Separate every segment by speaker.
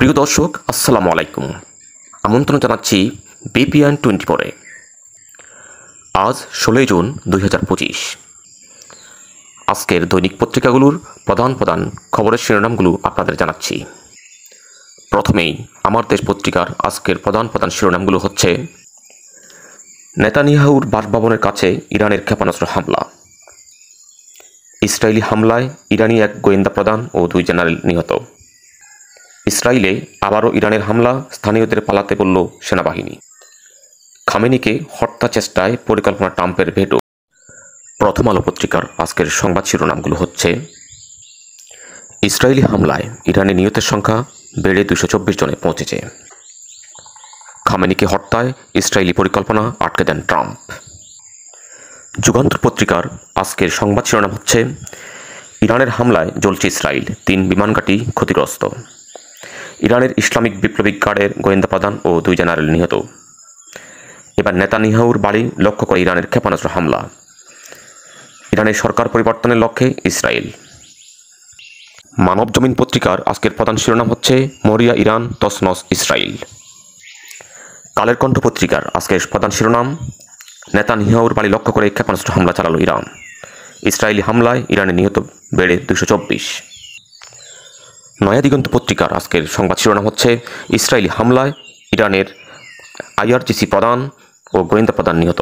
Speaker 1: প্রিয় দর্শক, আসসালামু আলাইকুম। আমন্ত্রণ জানাচ্ছি বিপিএন 24-এ। আজ 16 জুন 2025। আজকের দৈনিক পত্রিকাগুলোর প্রধান খবরের শিরোনামগুলো আপনাদের জানাচ্ছি। প্রথমেই আমার দেশ পত্রিকার আজকের প্রধান শিরোনামগুলো হচ্ছে: নেতানিয়াহুর বাসভবনের কাছে ইরানের ক্ষেপণাস্ত্র হামলা, ইসরায়েলি হামলায় ইরানি এক গোয়েন্দা প্রধান ও 2 জেনারেল নিহত, ইসরায়েলে আবারও ইরানের হামলা, স্থানীয়দের পালাতে বলল সেনাবাহিনী, খামেনিকে হত্যা চেষ্টায় পরিকল্পনা ট্রাম্পের ভেটো। প্রথম আলো পত্রিকার আজকের সংবাদ শিরোনামগুলো হচ্ছে: ইসরায়েলি হামলায় ইরানি নিহতের সংখ্যা বেড়ে 224 জনে পৌঁছেছে, খামেনিকে হত্যায় ইসরায়েলি পরিকল্পনা আটকে দেন ট্রাম্প। যুগান্তর পত্রিকার আজকের সংবাদ শিরোনাম হচ্ছে: ইরানের হামলায় জ্বলছে ইসরায়েল, 3 বিমানঘাঁটি ক্ষতিগ্রস্ত, ইরানের ইসলামিক বিপ্লবী গার্ডের গোয়েন্দা প্রধান ও 2 জেনারেল নিহত, এবার নেতানিয়াহুর বাড়ি লক্ষ্য করে ইরানের ক্ষেপণাস্ত্র হামলা, ইরানের সরকার পরিবর্তনের লক্ষ্যে ইসরায়েল। মানব জমিন পত্রিকার আজকের প্রধান শিরোনাম হচ্ছে: মরিয়া ইরান, তছনছ ইসরায়েল। কালের কণ্ঠ পত্রিকার আজকের প্রধান শিরোনাম: নেতানিয়াহুর বাড়ি লক্ষ্য করে ক্ষেপণাস্ত্র হামলা চালালো ইরান, ইসরায়েলি হামলায় ইরানের নিহত বেড়ে 224। নয়া দিগন্ত পত্রিকার আজকের সংবাদ শিরোনাম হচ্ছে: ইসরায়েলি হামলায় ইরানের আইআরজিসি প্রধান ও গোয়েন্দা প্রধান নিহত,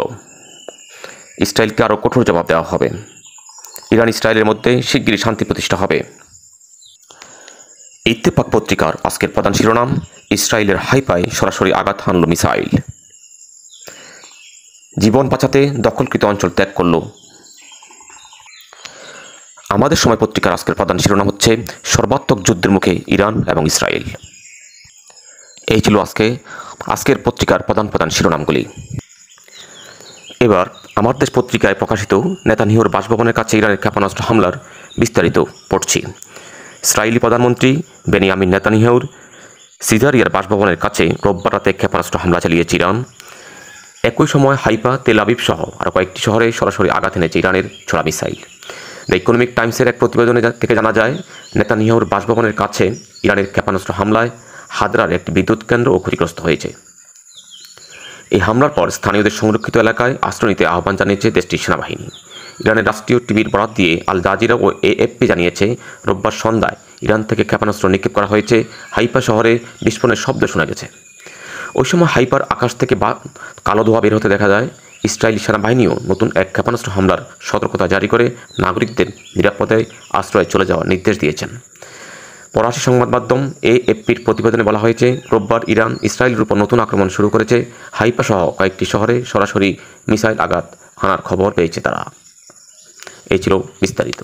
Speaker 1: ইসরায়েলকে আরও কঠোর জবাব দেওয়া হবে, ইরান ইসরায়েলের মধ্যে শিগগিরই শান্তি প্রতিষ্ঠা হবে। ইত্তেফাক পত্রিকার আজকের প্রধান শিরোনাম: ইসরায়েলের হাইফায় সরাসরি আঘাত হানল মিসাইল, জীবন বাঁচাতে দখলকৃত অঞ্চল ত্যাগ করল। আমাদের সময় পত্রিকার আজকের প্রধান শিরোনাম হচ্ছে: সর্বাত্মক যুদ্ধের মুখে ইরান এবং ইসরায়েল। এই ছিল আজকের পত্রিকার প্রধান শিরোনামগুলি। এবার আমার দেশ পত্রিকায় প্রকাশিত নেতানিয়াহুর বাসভবনের কাছে ইরানের ক্ষেপণাস্ত্র হামলার বিস্তারিত পড়ছি। ইসরায়েলি প্রধানমন্ত্রী বেনিয়ামিন নেতানিয়াহুর সিজারিয়ার বাসভবনের কাছে রোববার রাতে ক্ষেপণাস্ত্র হামলা চালিয়েছে ইরান। একই সময় হাইফা, তেল আবিব সহ আরও কয়েকটি শহরে সরাসরি আঘাত এনেছে ইরানের ছোড়া মিসাইল। দ্য ইকোনমিক টাইমসের এক প্রতিবেদনে থেকে জানা যায়, নেতানিয়াহুর বাসভবনের কাছে ইরানের ক্ষেপণাস্ত্র হামলায় হাদরার একটি বিদ্যুৎ কেন্দ্রও ক্ষতিগ্রস্ত হয়েছে। এই হামলার পর স্থানীয়দের সংরক্ষিত এলাকায় আশ্রয় নিতে আহ্বান জানিয়েছে দেশটির সেনাবাহিনী। ইরানের রাষ্ট্রীয় টিভির বরাত দিয়ে আল জাজিরা ও এএফপি জানিয়েছে, রোববার সন্ধ্যায় ইরান থেকে ক্ষেপণাস্ত্র নিক্ষেপ করা হয়েছে। হাইফা শহরে বিস্ফোরণের শব্দ শোনা গেছে। ওই সময় হাইফার আকাশ থেকে কালো ধোঁয়া বের হতে দেখা যায়। ইসরায়েলি সেনাবাহিনীও নতুন এক ক্ষেপণাস্ত্র হামলার সতর্কতা জারি করে নাগরিকদের নিরাপদে আশ্রয়ে চলে যাওয়ার নির্দেশ দিয়েছেন। ফরাসি সংবাদ মাধ্যম এএফপির প্রতিবেদনে বলা হয়েছে, রোববার ইরান ইসরায়েলের উপর নতুন আক্রমণ শুরু করেছে। হাইফা সহ কয়েকটি শহরে সরাসরি মিসাইল আঘাত হানার খবর পেয়েছে তারা। এই ছিল বিস্তারিত।